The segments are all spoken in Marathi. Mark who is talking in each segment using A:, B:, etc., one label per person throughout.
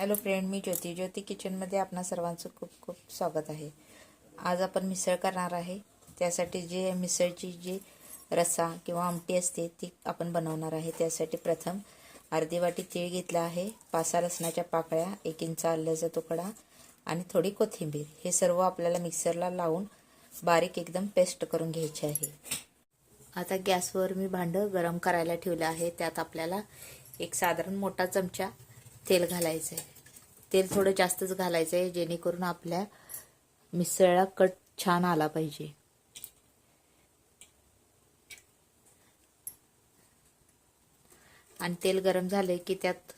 A: हॅलो फ्रेंड, मी ज्योती किचनमध्ये आपणा सर्वांचं खूप खूप स्वागत आहे। आज आपण मिसळ करणार आहे। त्यासाठी जे मिसळची जी रस्सा किंवा आमटी असते ती आपण बनवणार आहे। त्यासाठी प्रथम अर्धी वाटी तीळ घेतला आहे, 5-6 लसणाच्या पाकळ्या, 1 इंच आल्याचा तुकडा आणि थोडी कोथिंबीर। हे सर्व आपल्याला मिक्सरला लावून बारीक एकदम पेस्ट करून घ्यायची आहे। आता गॅसवर मी भांडं गरम करायला ठेवले आहे। त्यात आपल्याला एक साधारण मोठा चमचा तेल घालायचं आहे। तेल थोडं जास्तच घालायचं आहे, जेणेकरून आपल्या मिसळला कट छान आला पाहिजे। आणि तेल गरम झाले की त्यात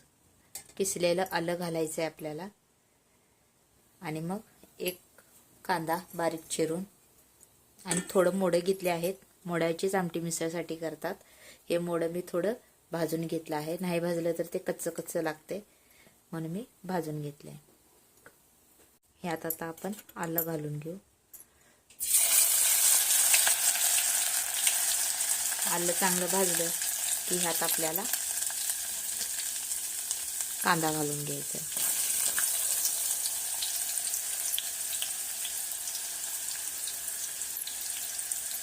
A: किसलेलं आलं घालायचं आहे आपल्याला। आणि मग एक कांदा बारीक चिरून आणि थोडं मोडं घेतले आहेत। मोड्याचीच आमटी मिसळसाठी करतात। हे मोडं मी थोडं भाजून घेतलं आहे, नाही भाजलं तर ते कच्चं कच्चं लागते, म्हणून मी भाजून घेतलंय। ह्यात आता आपण आलं घालून घेऊ। आलं चांगलं भाजलं की ह्यात आपल्याला कांदा घालून घ्यायचा आहे।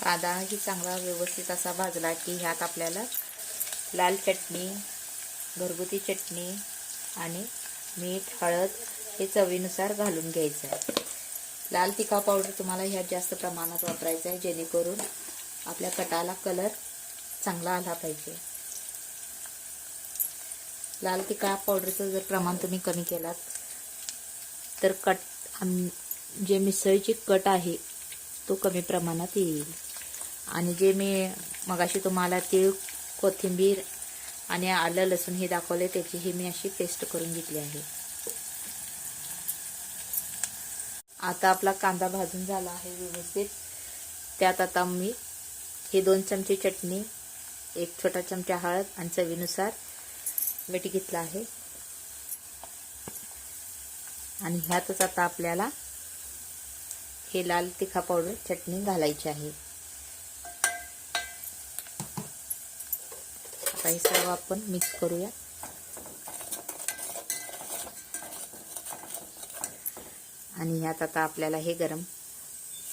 A: कांदा ही चांगला व्यवस्थित असा भाजला की ह्यात आपल्याला लाल चटणी, घरगुती चटणी आणि मीठ, हळद हे चवीनुसार घालून घ्यायचं आहे। लाल तिखा पावडर तुम्हाला ह्यात जास्त प्रमाणात वापरायचं आहे, जेणेकरून आपल्या कटाला कलर चांगला आला पाहिजे। लाल तिखा पावडरचं जर प्रमाण तुम्ही कमी केलात तर जे मिसळची कट आहे तो कमी प्रमाणात येईल। आणि जे मी मगाशी तुम्हाला तीळ, कोथिंबीर आणि आलं लसूण हे दाखवले त्याची ही मी अशी पेस्ट करून घेतली आहे। आता आपला कांदा भाजून झाला आहे व्यवस्थित। त्यात आता मी हे 2 चमचे चटणी, 1 छोटा चमचा हळद आणि चवीनुसार मीठ घेतलं आहे। आणि ह्यातच आता आपल्याला हे लाल तिखा पावडर चटणी घालायची आहे। आता हे सर्व आपण मिक्स करूया। आणि ह्यात आता आपल्याला हे गरम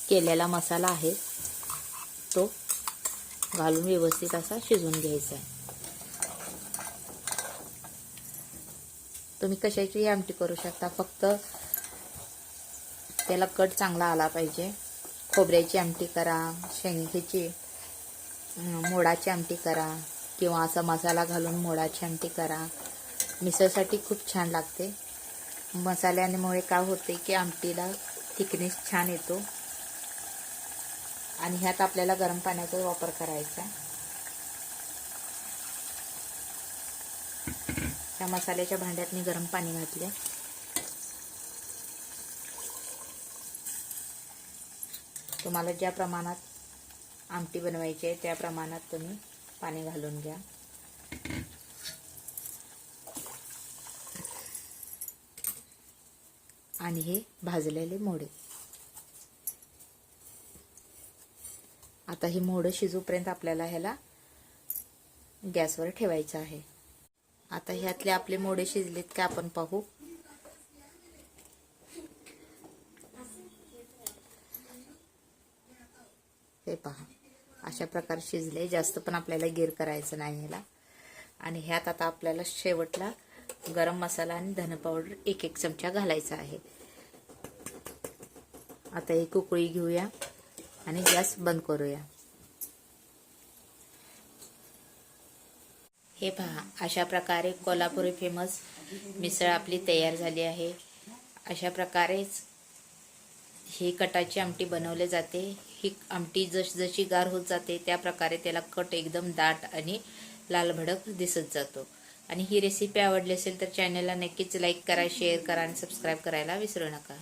A: केलेला मसाला आहे तो घालून व्यवस्थित असा शिजवून घ्यायचा आहे। तुम्ही कशाची आमटी करू शकता, फक्त त्याला कट चांगला आला पाहिजे। खोबऱ्याची आमटी करा, शेंगेची मोडाची आमटी करा किंवा असा मसाला घालून मोडाची आमटी करा, मिसळसाठी खूप छान लागते। मसाल्यामुळे काय होते की आमटीला थिकनेस छान येतो। आणि ह्यात आपल्याला गरम पाण्याचा वापर करायचा आहे। त्या मसाल्याच्या भांड्यात मी गरम पाणी घातले। तुम्हाला ज्या प्रमाणात आमटी बनवायची आहे त्या प्रमाणात तुम्ही पाणी घालून घ्या। आणि हे भाजलेले मोडे, आता ही मोडं शिजूपर्यंत आपल्याला ह्याला गॅसवर ठेवायचं आहे। आता ह्यातले आपले मोडे शिजलेत का आपण पाहू। हे पहा, अशा प्रकारे शिजले। जास्त पण आपल्याला गिर करायचं नाही ह्याला। आणि ह्यात आता आपल्याला शेवटला गरम मसाला आणि धने पावडर 1-1 चमचा घालायचा आहे। आता एक उकळी घेऊया आणि गॅस बंद करूया। हे पहा, अशा प्रकारे कोल्हापुरी फेमस मिसळ आपली तयार झाली आहे। अशा प्रकारेच ही कटाची आमटी बनवली जाते। ही आमटी जशी गार होत जाते त्या प्रकारे त्याला कट एकदम दाट आणि लाल भडक दिसत जातो। आणि ही रेसिपी आवडली असेल तर चॅनलला नक्कीच लाईक करा, शेअर करा आणि सबस्क्राईब करायला विसरू नका।